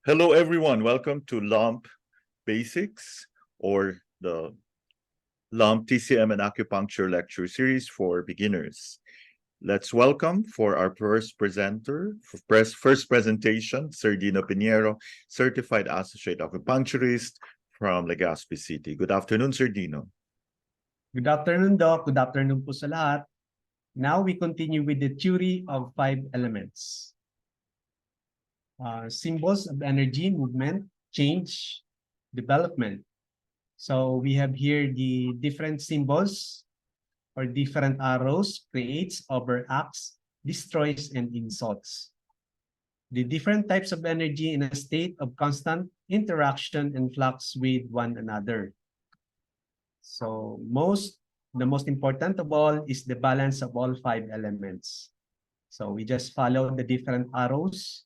Hello, everyone. Welcome to LUMP Basics, or the LUMP TCM and Acupuncture lecture series for beginners. Let's welcome for our first presenter, first presentation, Sir Dino Pinheiro, Certified Associate Acupuncturist from Legazpi City. Good afternoon, Sir Dino. Good afternoon, Doc. Good afternoon po sa lahat. Now we continue with the theory of 5 elements. Symbols of energy, movement, change, development. So we have here the different symbols or different arrows: creates, overacts, destroys, and insults. The different types of energy in a state of constant interaction and flux with one another. So the most important of all is the balance of all 5 elements. So we just follow the different arrows.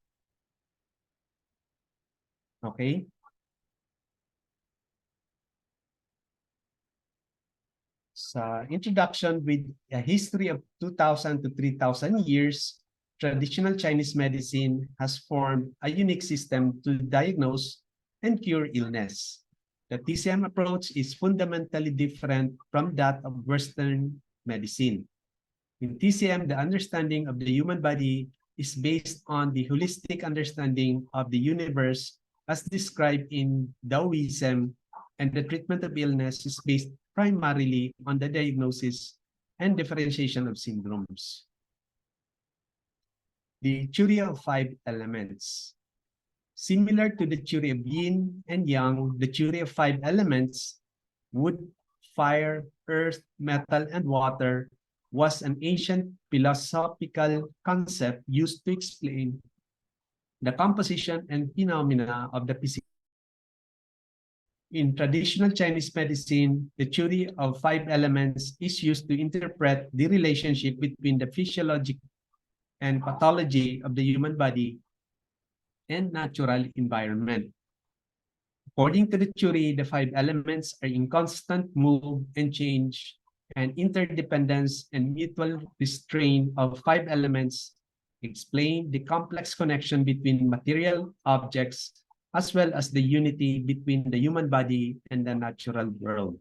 Okay. Sa introduction, with a history of 2,000 to 3,000 years, traditional Chinese medicine has formed a unique system to diagnose and cure illness. The TCM approach is fundamentally different from that of Western medicine. In TCM, the understanding of the human body is based on the holistic understanding of the universe as described in Taoism, and the treatment of illness is based primarily on the diagnosis and differentiation of syndromes. The theory of 5 elements. Similar to the theory of yin and yang, the theory of 5 elements, wood, fire, earth, metal, and water, was an ancient philosophical concept used to explain the composition and phenomena of the physical. In traditional Chinese medicine, the theory of 5 elements is used to interpret the relationship between the physiologic and pathology of the human body and natural environment. According to the theory, the 5 elements are in constant move and change, and interdependence and mutual restraint of 5 elements explain the complex connection between material objects as well as the unity between the human body and the natural world.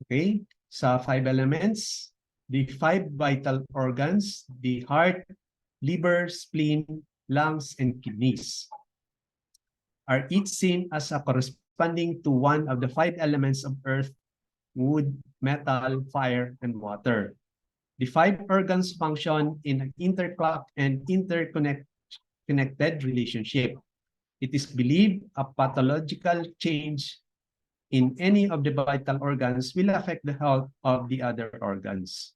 Okay, sa 5 elements, the 5 vital organs, the heart, liver, spleen, lungs, and kidneys, are each seen as a corresponding to one of the 5 elements of earth, wood, metal, fire, and water. The 5 organs function in an interclock and interconnected relationship. It is believed a pathological change in any of the vital organs will affect the health of the other organs.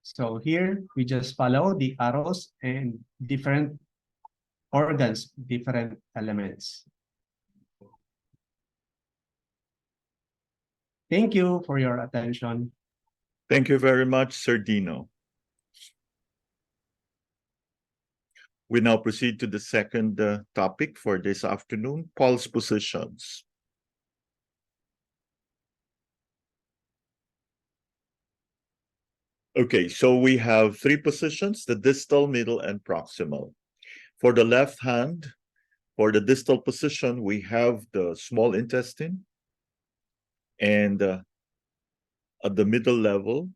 So here we just follow the arrows and different organs, different elements. Thank you for your attention. Thank you very much, Sir Dino. We now proceed to the second topic for this afternoon, pulse positions. Okay, so we have 3 positions, the distal, middle, and proximal. For the left hand, for the distal position, we have the small intestine, and at the middle level,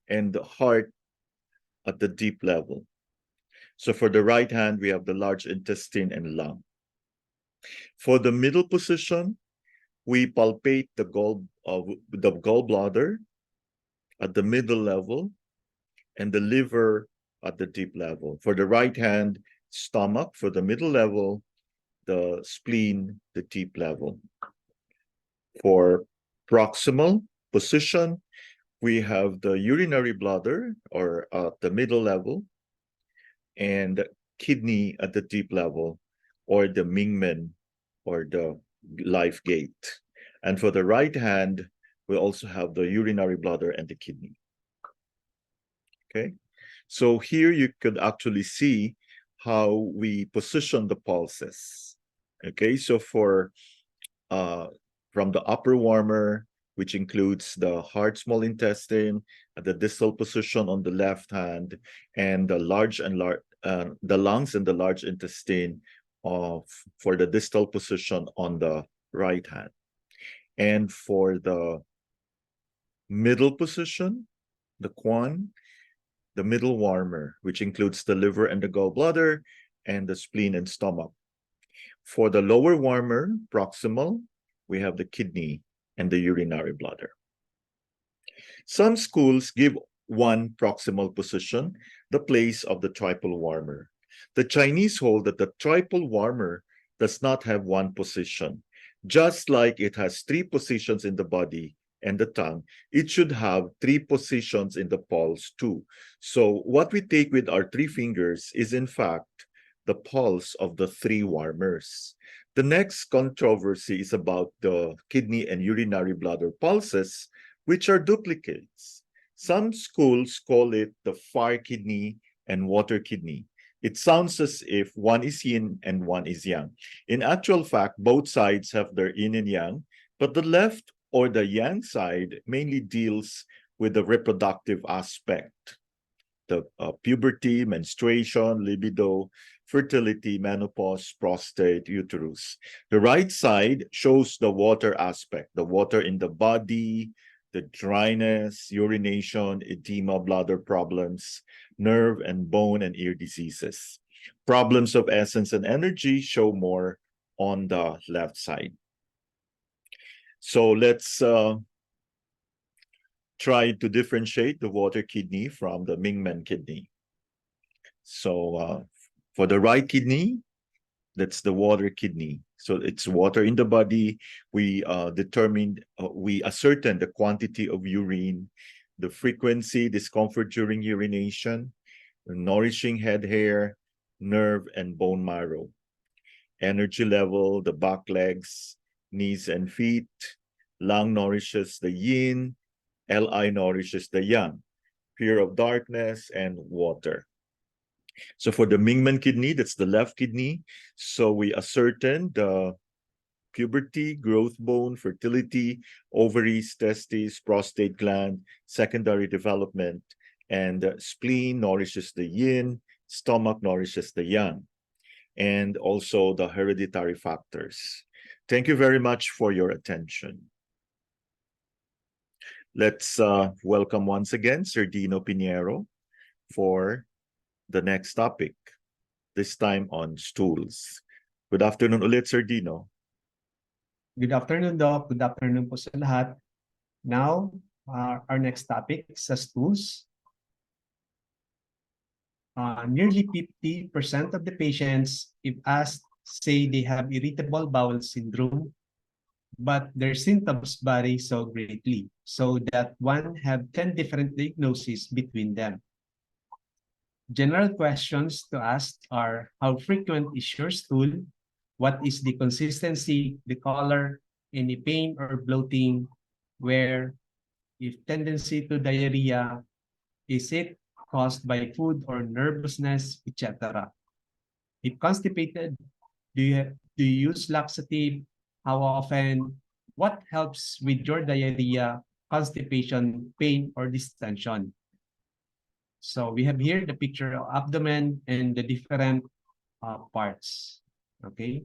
and the heart at the deep level. So for the right hand, we have the large intestine and lung. For the middle position, we palpate the gallbladder at the middle level and the liver at the deep level. For the right hand, stomach for the middle level, the spleen, the deep level. For proximal position, we have the urinary bladder or at the middle level, and kidney at the deep level, or the Mingmen, or the life gate. And for the right hand, we also have the urinary bladder and the kidney. Okay, so here you could actually see how we position the pulses. Okay, so for from the upper warmer which includes the hard small intestine at the distal position on the left hand, and the the lungs and the large intestine for the distal position on the right hand. And for the middle position, the quan, the middle warmer, which includes the liver and the gallbladder, and the spleen and stomach. For the lower warmer, proximal, we have the kidney and the urinary bladder. Some schools give one proximal position, the place of the triple warmer. The Chinese hold that the triple warmer does not have one position. Just like it has three positions in the body and the tongue, it should have three positions in the pulse too. So what we take with our three fingers is in fact the pulse of the three warmers. The next controversy is about the kidney and urinary bladder pulses, which are duplicates. Some schools call it the fire kidney and water kidney. It sounds as if one is yin and one is yang. In actual fact, both sides have their yin and yang, but the left or the yang side mainly deals with the reproductive aspect, the puberty, menstruation, libido, fertility, menopause, prostate, uterus. The right side shows the water aspect, the water in the body, the dryness, urination, edema, bladder problems, nerve and bone and ear diseases. Problems of essence and energy show more on the left side. So let's try to differentiate the water kidney from the Mingmen kidney. So for the right kidney, that's the water kidney. So it's water in the body. We we ascertain the quantity of urine, the frequency, discomfort during urination, nourishing head hair, nerve and bone marrow, energy level, the back legs, knees and feet. Lung nourishes the yin, Li nourishes the yang, fear of darkness and water. So for the Mingmen kidney, that's the left kidney. So we ascertain the puberty, growth bone, fertility, ovaries, testes, prostate gland, secondary development, and spleen nourishes the yin, stomach nourishes the yang, and also the hereditary factors. Thank you very much for your attention. Let's welcome once again Sir Dino Pinheiro for the next topic, this time on stools. Good afternoon ulit, Sir Dino. Good afternoon, Doc. Good afternoon po sa lahat. Now, our next topic is stools. Nearly 50% of the patients, if asked, say they have irritable bowel syndrome, but their symptoms vary so greatly, so that one have 10 different diagnoses between them. General questions to ask are, how frequent is your stool? What is the consistency, the color, any pain or bloating? Where, if tendency to diarrhea, is it caused by food or nervousness, etc.? If constipated, do you use laxative? How often? What helps with your diarrhea, constipation, pain, or distension? So we have here the picture of abdomen and the different parts. Okay.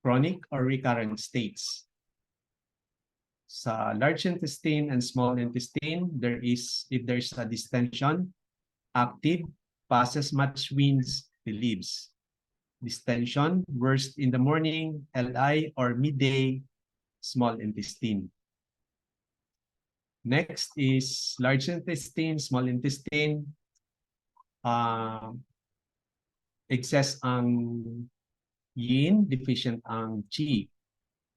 Chronic or recurrent states. Sa large intestine and small intestine, if there's a distension, active, passes much winds, relieves. Distension, worst in the morning, Li, or midday, small intestine. Next is large intestine, small intestine. Excess ang yin, deficient ang qi.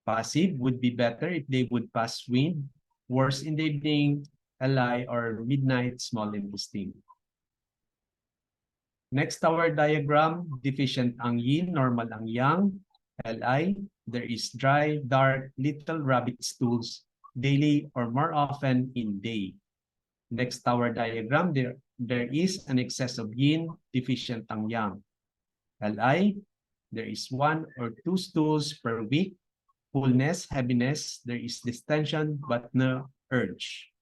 Passive would be better if they would pass wind. Worse in the evening, Li, or midnight, small intestine. Next tower diagram, deficient ang yin, normal ang yang, Li. There is dry, dark, little rabbit stools, daily or more often in day. Next tower diagram, there is an excess of yin, deficient ang yang. Li, there is 1 or 2 stools per week. fullness, heaviness, there is distension but no urge.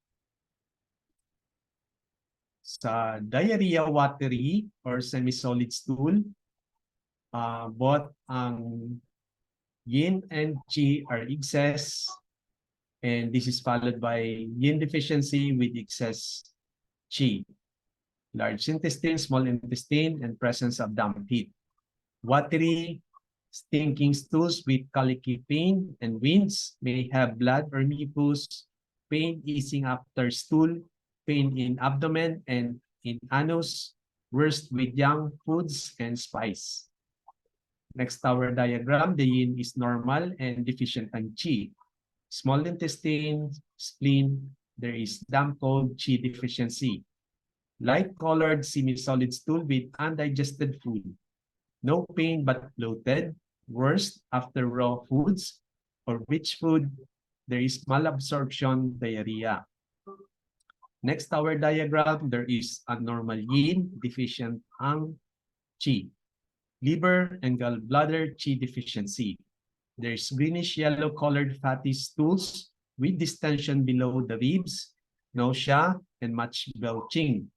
Sa diarrhea, watery or semi-solid stool, both ang yin and qi are excess, and this is followed by yin deficiency with excess qi. Large intestine, small intestine, and presence of damp heat. Watery, stinking stools with colicky pain and winds may have blood or mucus, pain easing after stool, pain in abdomen and in anus, worst with young foods and spice. Next tower diagram, the yin is normal and deficient in qi. Small intestine, spleen, there is damp cold qi deficiency. Light-colored semi-solid stool with undigested food. No pain but bloated. Worst after raw foods or rich food, there is malabsorption diarrhea. Next tower diagram, there is abnormal yin, deficient ang qi. Liver and gallbladder qi deficiency. There's greenish yellow-colored fatty stools with distension below the ribs, nausea, and much belching.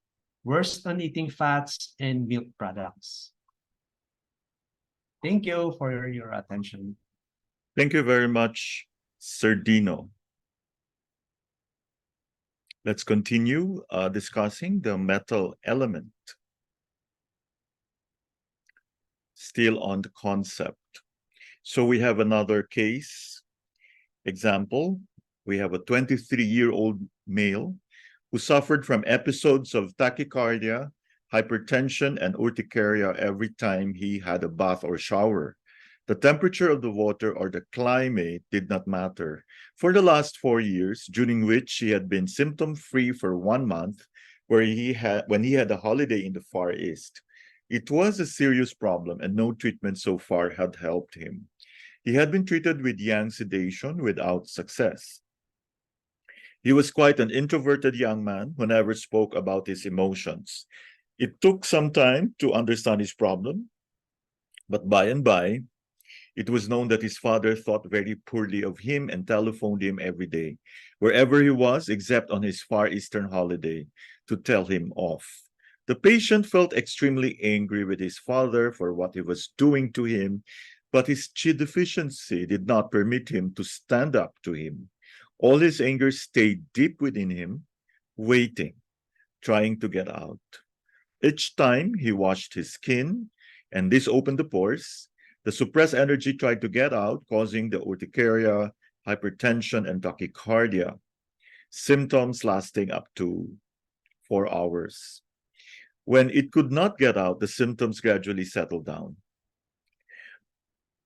Worst on eating fats and milk products. Thank you for your attention. Thank you very much, Sir Dino. Let's continue discussing the metal element. Still on the concept. So we have another case example. We have a 23-year-old male who suffered from episodes of tachycardia, hypertension, and urticaria every time he had a bath or shower. The temperature of the water or the climate did not matter. For the last 4 years, during which he had been symptom-free for 1 month, when he had a holiday in the Far East. It was a serious problem, and no treatment so far had helped him. He had been treated with yang sedation without success. He was quite an introverted young man who never spoke about his emotions. It took some time to understand his problem, but by and by, it was known that his father thought very poorly of him and telephoned him every day, wherever he was, except on his Far Eastern holiday, to tell him off. The patient felt extremely angry with his father for what he was doing to him, but his qi deficiency did not permit him to stand up to him. All his anger stayed deep within him, waiting, trying to get out. Each time he washed his skin, and this opened the pores, the suppressed energy tried to get out, causing the urticaria, hypertension, and tachycardia, symptoms lasting up to 4 hours. When it could not get out, the symptoms gradually settled down.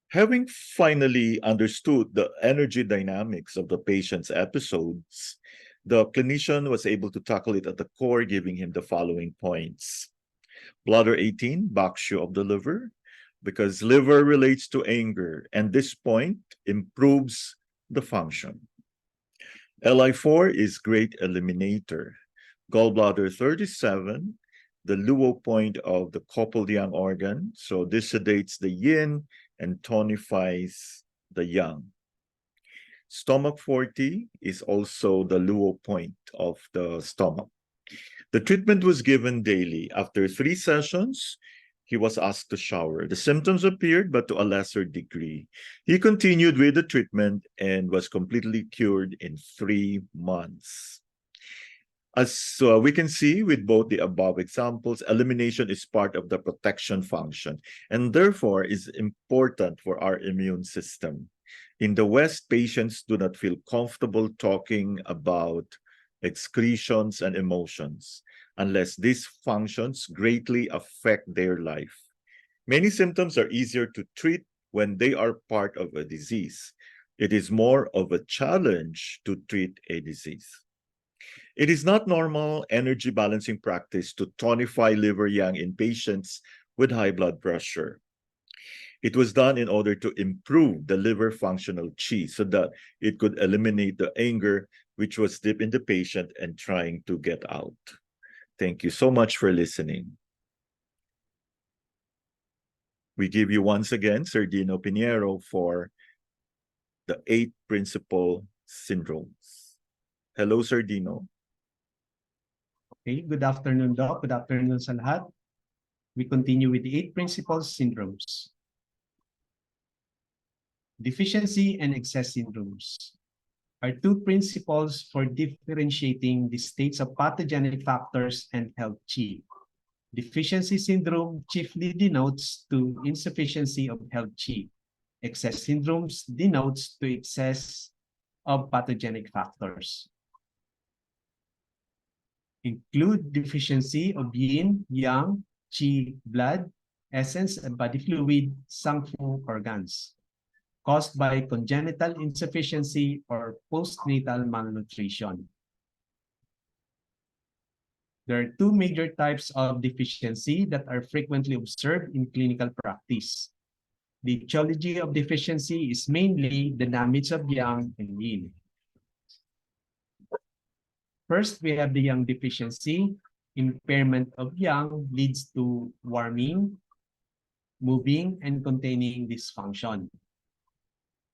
Having finally understood the energy dynamics of the patient's episodes, the clinician was able to tackle it at the core, giving him the following points. Bladder 18, Bakshu of the liver, because liver relates to anger, and this point improves the function. Li4 is great eliminator. Gallbladder 37, the luo point of the coupled yang organ, so this sedates the yin and tonifies the yang. Stomach 40 is also the luo point of the stomach. The treatment was given daily. After 3 sessions, he was asked to shower. The symptoms appeared, but to a lesser degree. He continued with the treatment and was completely cured in 3 months. As we can see with both the above examples, elimination is part of the protection function and therefore is important for our immune system. In the West, patients do not feel comfortable talking about excretions and emotions unless these functions greatly affect their life. Many symptoms are easier to treat when they are part of a disease. It is more of a challenge to treat a disease. It is not normal energy balancing practice to tonify liver yang in patients with high blood pressure. It was done in order to improve the liver functional qi so that it could eliminate the anger which was deep in the patient and trying to get out. Thank you so much for listening. We give you once again Sir Dino Pinheiro for the 8 principal syndromes. Hello, Sir Dino. Okay, good afternoon, Doc. Good afternoon sa lahat. We continue with the 8 principal syndromes. Deficiency and excess syndromes are 2 principles for differentiating the states of pathogenic factors and health chi. Deficiency syndrome chiefly denotes to insufficiency of health chi. Excess syndromes denotes to excess of pathogenic factors. Include deficiency of yin, yang, qi, blood, essence, and body fluid, sangfu organs, caused by congenital insufficiency or postnatal malnutrition. There are 2 major types of deficiency that are frequently observed in clinical practice. The etiology of deficiency is mainly the damage of yang and yin. First, we have the yang deficiency. Impairment of yang leads to warming, moving, and containing dysfunction.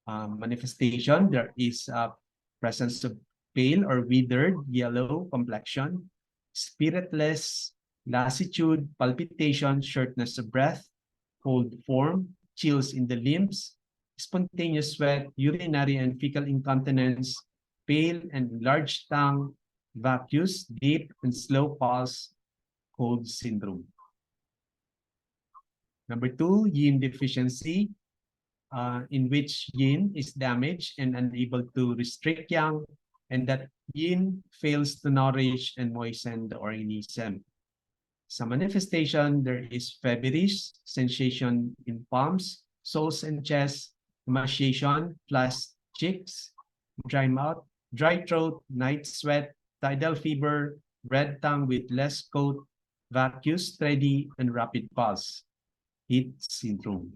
Manifestation, there is a presence of pale or withered yellow complexion, spiritless, lassitude, palpitation, shortness of breath, cold form, chills in the limbs, spontaneous sweat, urinary and fecal incontinence, pale and enlarged tongue, vacuous, deep and slow pulse, cold syndrome. Number 2, yin deficiency, in which yin is damaged and unable to restrict yang, and that yin fails to nourish and moisten the organism. Sa manifestation, there is feverish, sensation in palms, soles and chest, emaciation, flushed cheeks, dry mouth, dry throat, night sweat, tidal fever, red tongue with less coat, vacuous, steady, and rapid pulse, heat syndrome.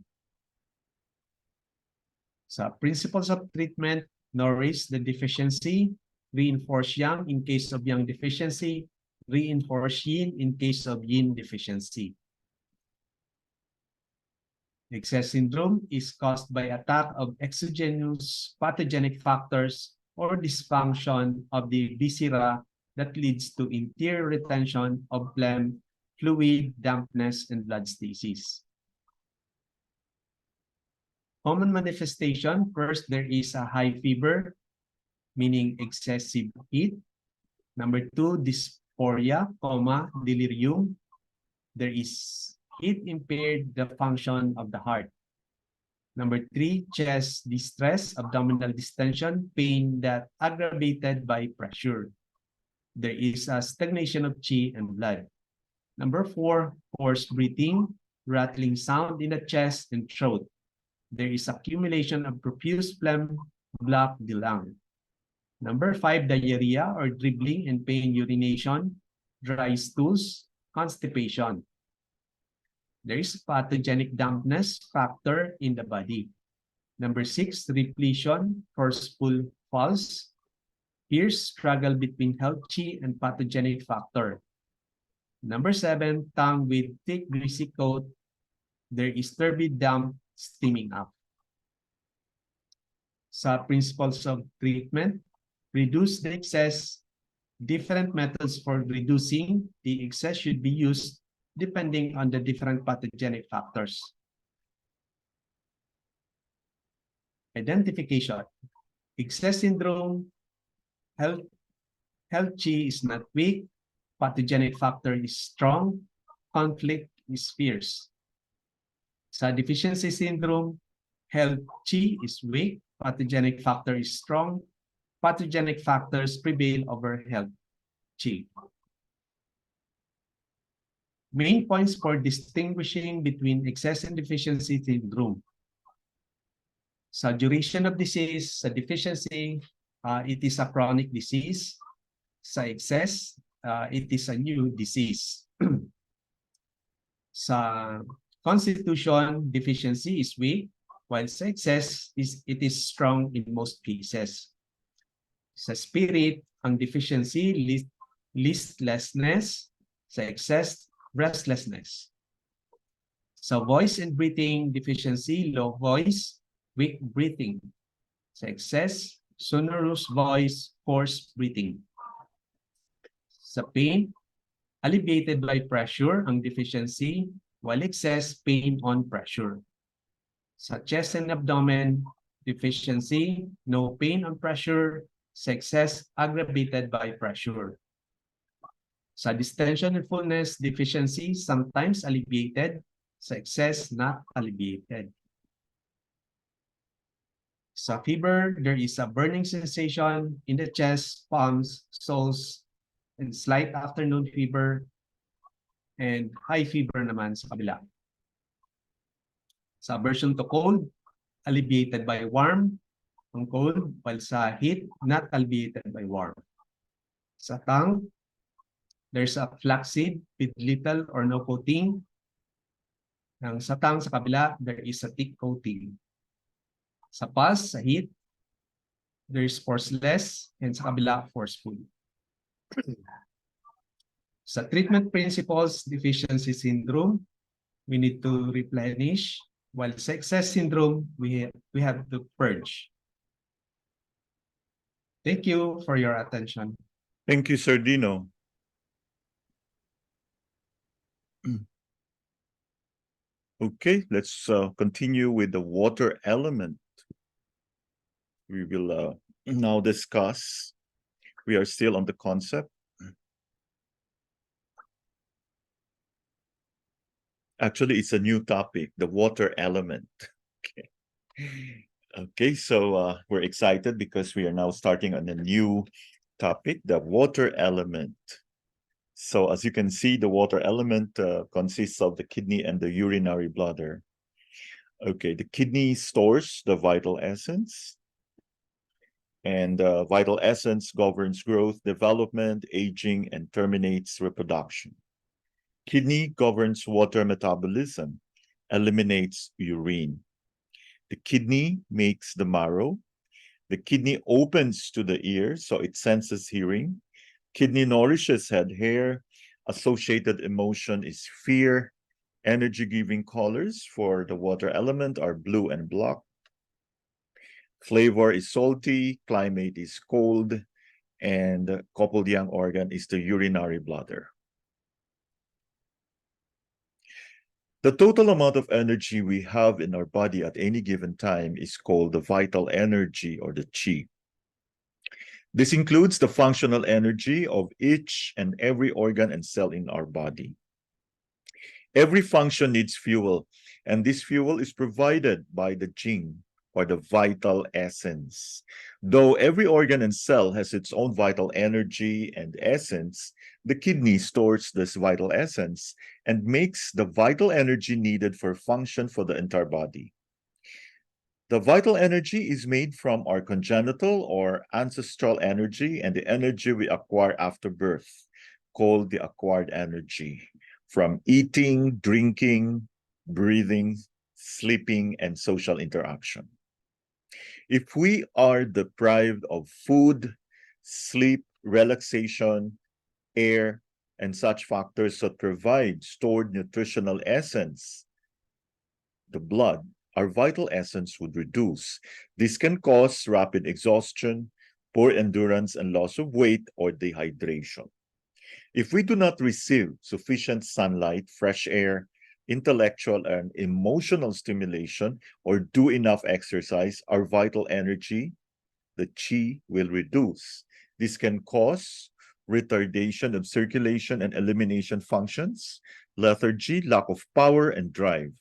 Sa principles of treatment, nourish the deficiency, reinforce yang in case of yang deficiency, reinforce yin in case of yin deficiency. Excess syndrome is caused by attack of exogenous pathogenic factors or dysfunction of the viscera that leads to interior retention of phlegm, fluid, dampness, and blood stasis. Common manifestation, first, there is a high fever, meaning excessive heat. Number 2, dysphoria, delirium. There is heat impaired the function of the heart. Number 3, chest distress, abdominal distension, pain that aggravated by pressure. There is a stagnation of qi and blood. Number 4, hoarse breathing, rattling sound in the chest and throat. There is accumulation of profuse phlegm, block the lung. Number 5, diarrhea or dribbling and pain urination, dry stools, constipation. There is pathogenic dampness factor in the body. Number 6, repletion, forceful pulse, fierce struggle between health chi and pathogenic factor. Number 7, tongue with thick greasy coat. There is turbid damp steaming up. Sa principles of treatment, reduce the excess. Different methods for reducing the excess should be used depending on the different pathogenic factors. Identification. Excess syndrome, health chi is not weak, pathogenic factor is strong, conflict is fierce. Sa deficiency syndrome, health chi is weak, pathogenic factor is strong, pathogenic factors prevail over health chi. Main points for distinguishing between excess and deficiency syndrome. Sa duration of disease, sa deficiency, it is a chronic disease. Sa excess, it is a new disease. Sa constitution, deficiency is weak, while sa excess, it is strong in most cases. Sa spirit, ang deficiency, listlessness. Sa excess, restlessness. Sa voice and breathing deficiency, low voice, weak breathing. Sa excess, sonorous voice, forced breathing. Sa pain, alleviated by pressure ang deficiency, while excess, pain on pressure. Sa chest and abdomen, deficiency, no pain on pressure. Sa excess, aggravated by pressure. Sa distension and fullness, deficiency, sometimes alleviated. Sa excess, not alleviated. Sa fever, there is a burning sensation in the chest, palms, soles, and slight afternoon fever, and high fever naman sa kabila. Sa aversion to cold, alleviated by warm, ang cold, while sa heat, not alleviated by warm. Sa tongue, there's a flaxseed with little or no coating. Ang sa tongue, sa kabila, there is a thick coating. Sa pus, sa heat, there's forceless, and sa kabila, forceful. Sa treatment principles, deficiency syndrome, we need to replenish, while sa excess syndrome, we have to purge. Thank you for your attention. Thank you, Sir Dino. Okay, let's continue with the water element. We will now discuss. We are still on the concept. Actually, it's a new topic, the water element. Okay. Okay, so we're excited because we are now starting on a new topic, the water element. So as you can see, the water element consists of the kidney and the urinary bladder. Okay, the kidney stores the vital essence, and vital essence governs growth, development, aging, and terminates reproduction. Kidney governs water metabolism, eliminates urine. The kidney makes the marrow. The kidney opens to the ear, so it senses hearing. Kidney nourishes head hair. Associated emotion is fear. Energy-giving colors for the water element are blue and black. Flavor is salty. Climate is cold. And coupled young organ is the urinary bladder. The total amount of energy we have in our body at any given time is called the vital energy, or the chi. This includes the functional energy of each and every organ and cell in our body. Every function needs fuel, and this fuel is provided by the jing, or the vital essence. Though every organ and cell has its own vital energy and essence, the kidney stores this vital essence and makes the vital energy needed for function for the entire body. The vital energy is made from our congenital or ancestral energy and the energy we acquire after birth, called the acquired energy, from eating, drinking, breathing, sleeping, and social interaction. If we are deprived of food, sleep, relaxation, air, and such factors that provide stored nutritional essence, the blood, our vital essence would reduce. This can cause rapid exhaustion, poor endurance, and loss of weight or dehydration. If we do not receive sufficient sunlight, fresh air, intellectual and emotional stimulation, or do enough exercise, our vital energy, the chi, will reduce. This can cause retardation of circulation and elimination functions, lethargy, lack of power, and drive.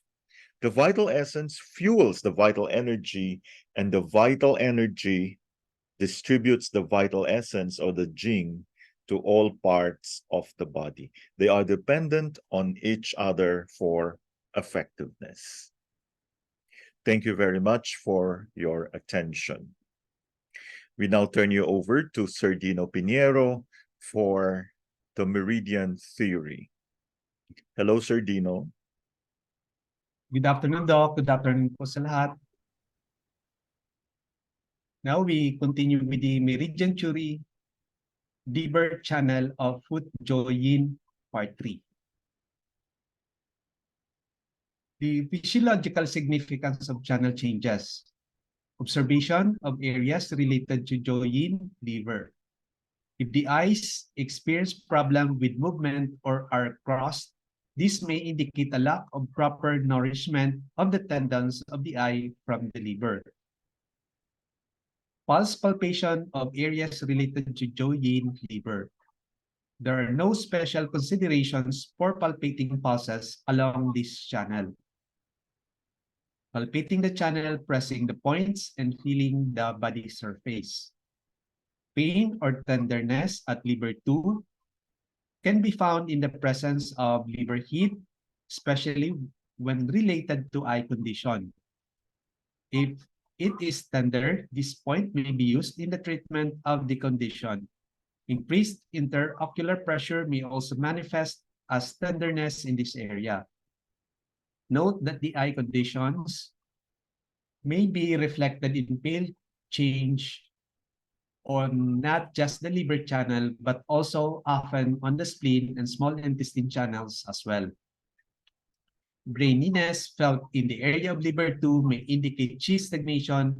The vital essence fuels the vital energy, and the vital energy distributes the vital essence, or the jing, to all parts of the body. They are dependent on each other for effectiveness. Thank you very much for your attention. We now turn you over to Sir Dino Pinheiro for the Meridian Theory. Hello, Sir Dino. Good afternoon, Doc. Good afternoon po sa lahat. Now we continue with the Meridian Theory, Deeper Channel of Foot Joy Yin, Part 3. The physiological significance of channel changes. Observation of areas related to Joyin liver. If the eyes experience problem with movement or are crossed, this may indicate a lack of proper nourishment of the tendons of the eye from the liver. Pulse palpation of areas related to Joyin liver. There are no special considerations for palpating pulses along this channel. Palpating the channel, pressing the points, and feeling the body surface. Pain or tenderness at liver 2 can be found in the presence of liver heat, especially when related to eye condition. If it is tender, this point may be used in the treatment of the condition. Increased interocular pressure may also manifest as tenderness in this area. Note that the eye conditions may be reflected in pale change on not just the liver channel, but also often on the spleen and small intestine channels as well. Braininess felt in the area of liver 2 may indicate chi stagnation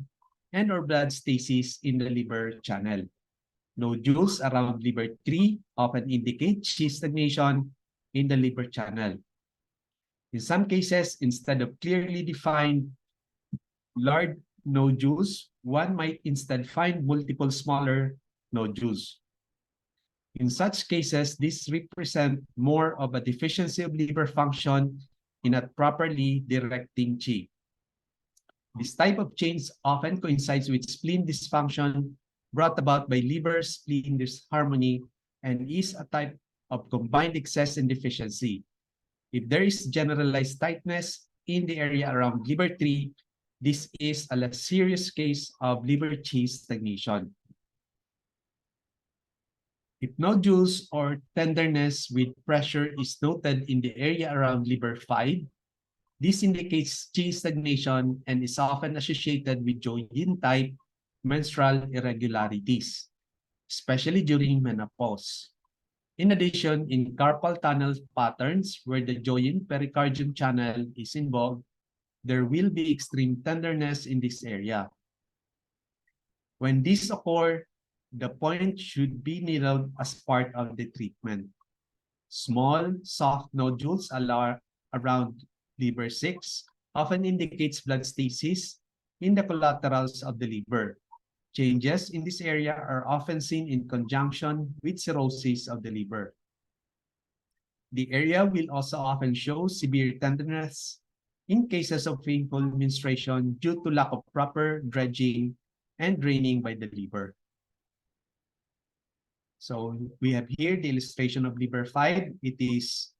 and or blood stasis in the liver channel. Nodules around liver 3 often indicate chi stagnation in the liver channel. In some cases, instead of clearly defined large nodules, one might instead find multiple smaller nodules. In such cases, this represent more of a deficiency of liver function in not properly directing qi. This type of change often coincides with spleen dysfunction brought about by liver-spleen disharmony and is a type of combined excess and deficiency. If there is generalized tightness in the area around liver 3, this is a less serious case of liver qi stagnation. If nodules or tenderness with pressure is noted in the area around liver 5, this indicates qi stagnation and is often associated with Joyin type menstrual irregularities, especially during menopause. In addition, in carpal tunnel patterns where the Joyin pericardium channel is involved, there will be extreme tenderness in this area. When this occurs, the point should be needled as part of the treatment. Small, soft nodules around liver 6 often indicates blood stasis in the collaterals of the liver. Changes in this area are often seen in conjunction with cirrhosis of the liver. The area will also often show severe tenderness in cases of painful menstruation due to lack of proper dredging and draining by the liver. So we have here the illustration of liver 5. It is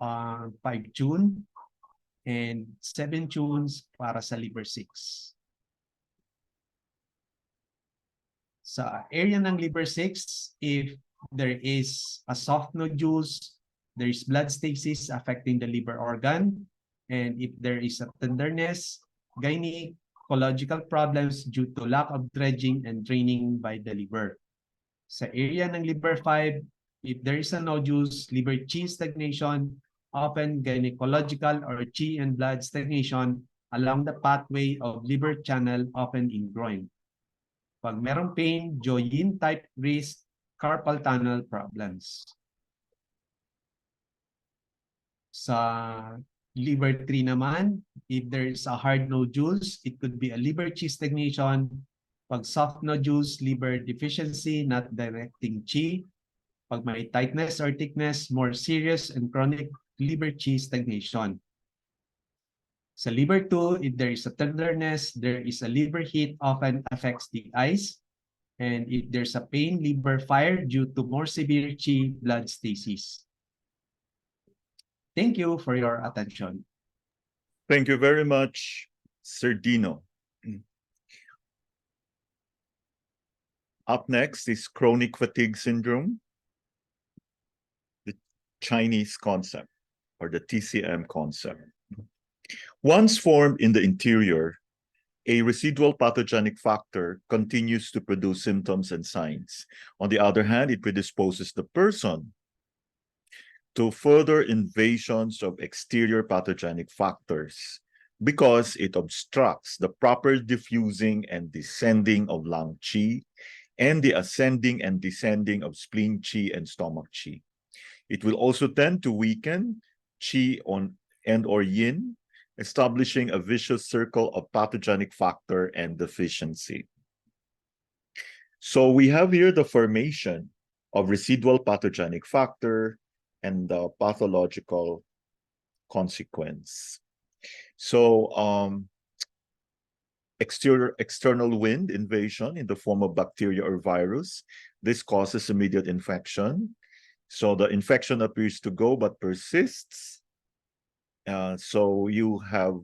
5 June and 7 Junes para sa liver 6. Sa area ng liver 6, if there is a soft nodules, there is blood stasis affecting the liver organ, and if there is a tenderness, gynecological problems due to lack of dredging and draining by the liver. Sa area ng liver 5, if there is a nodules, liver qi stagnation, often gynecological or qi and blood stagnation along the pathway of liver channel, often in groin. Pag merong pain, Joyin type risk, carpal tunnel problems. Sa liver 3 naman, if there is a hard nodules, it could be a liver qi stagnation. Pag soft nodules, liver deficiency, not directing qi. Pag may tightness or thickness, more serious and chronic liver qi stagnation. Sa liver 2, if there is a tenderness, there is a liver heat, often affects the eyes. And if there's a pain, liver fire due to more severe qi blood stasis. Thank you for your attention. Thank you very much, Sir Dino. Up next is chronic fatigue syndrome, the Chinese concept, or the TCM concept. Once formed in the interior, a residual pathogenic factor continues to produce symptoms and signs. On the other hand, it predisposes the person to further invasions of exterior pathogenic factors, because it obstructs the proper diffusing and descending of lung qi and the ascending and descending of spleen qi and stomach qi. It will also tend to weaken qi and or yin, establishing a vicious circle of pathogenic factor and deficiency. So we have here the formation of residual pathogenic factor and the pathological consequence. So external wind invasion in the form of bacteria or virus. This causes immediate infection. So the infection appears to go but persists. So you have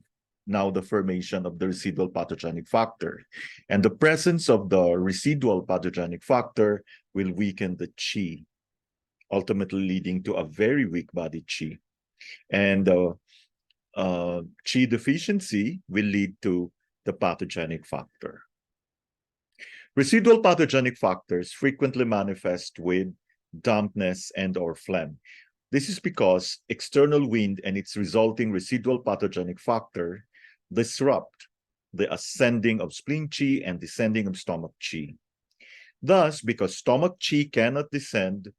now the formation of the residual pathogenic factor. And the presence of the residual pathogenic factor will weaken the qi, ultimately leading to a very weak body qi. And qi deficiency will lead to the pathogenic factor. Residual pathogenic factors frequently manifest with dampness and or phlegm. This is because external wind and its resulting residual pathogenic factor disrupt the ascending of spleen qi and descending of stomach qi. Thus, because stomach qi cannot descend,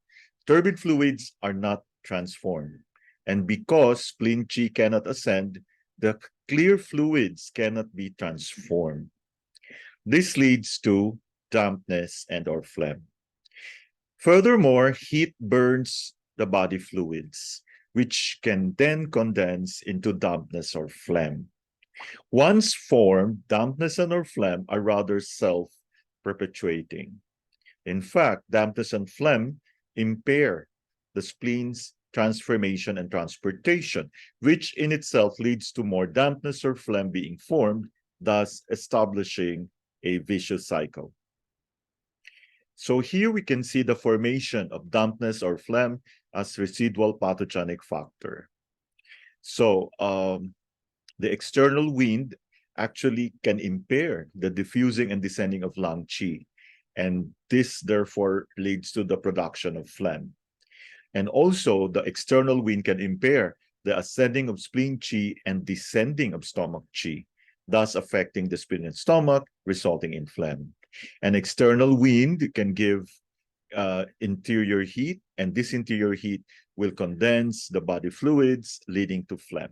turbid fluids are not transformed. And because spleen qi cannot ascend, the clear fluids cannot be transformed. This leads to dampness and or phlegm. Furthermore, heat burns the body fluids, which can then condense into dampness or phlegm. Once formed, dampness and or phlegm are rather self-perpetuating. In fact, dampness and phlegm impair the spleen's transformation and transportation, which in itself leads to more dampness or phlegm being formed, thus establishing a vicious cycle. So here we can see the formation of dampness or phlegm as residual pathogenic factor. So the external wind actually can impair the diffusing and descending of lung qi, and this therefore leads to the production of phlegm. And also the external wind can impair the ascending of spleen qi and descending of stomach qi, thus affecting the spleen and stomach, resulting in phlegm. An external wind can give interior heat, and this interior heat will condense the body fluids, leading to phlegm.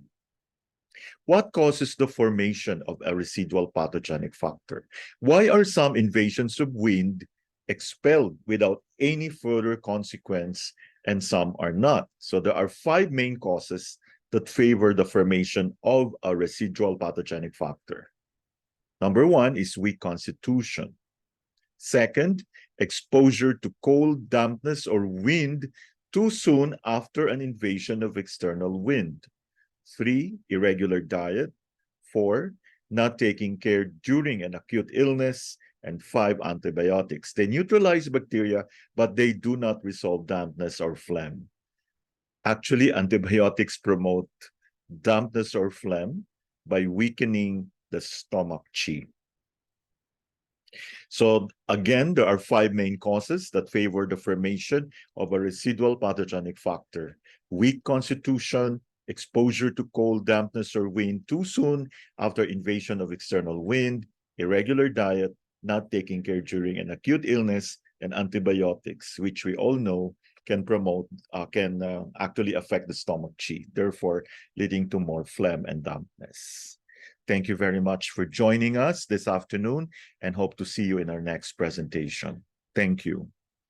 What causes the formation of a residual pathogenic factor? Why are some invasions of wind expelled without any further consequence and some are not? So there are 5 main causes that favor the formation of a residual pathogenic factor. Number 1 is weak constitution. Second, exposure to cold, dampness, or wind too soon after an invasion of external wind. 3, irregular diet. 4, not taking care during an acute illness. And 5, antibiotics. They neutralize bacteria, but they do not resolve dampness or phlegm. Actually, antibiotics promote dampness or phlegm by weakening the stomach qi. So again, there are 5 main causes that favor the formation of a residual pathogenic factor: weak constitution, exposure to cold, dampness, or wind too soon after invasion of external wind, irregular diet, not taking care during an acute illness, and antibiotics, which we all know can actually affect the stomach qi, therefore leading to more phlegm and dampness. Thank you very much for joining us this afternoon and hope to see you in our next presentation. Thank you.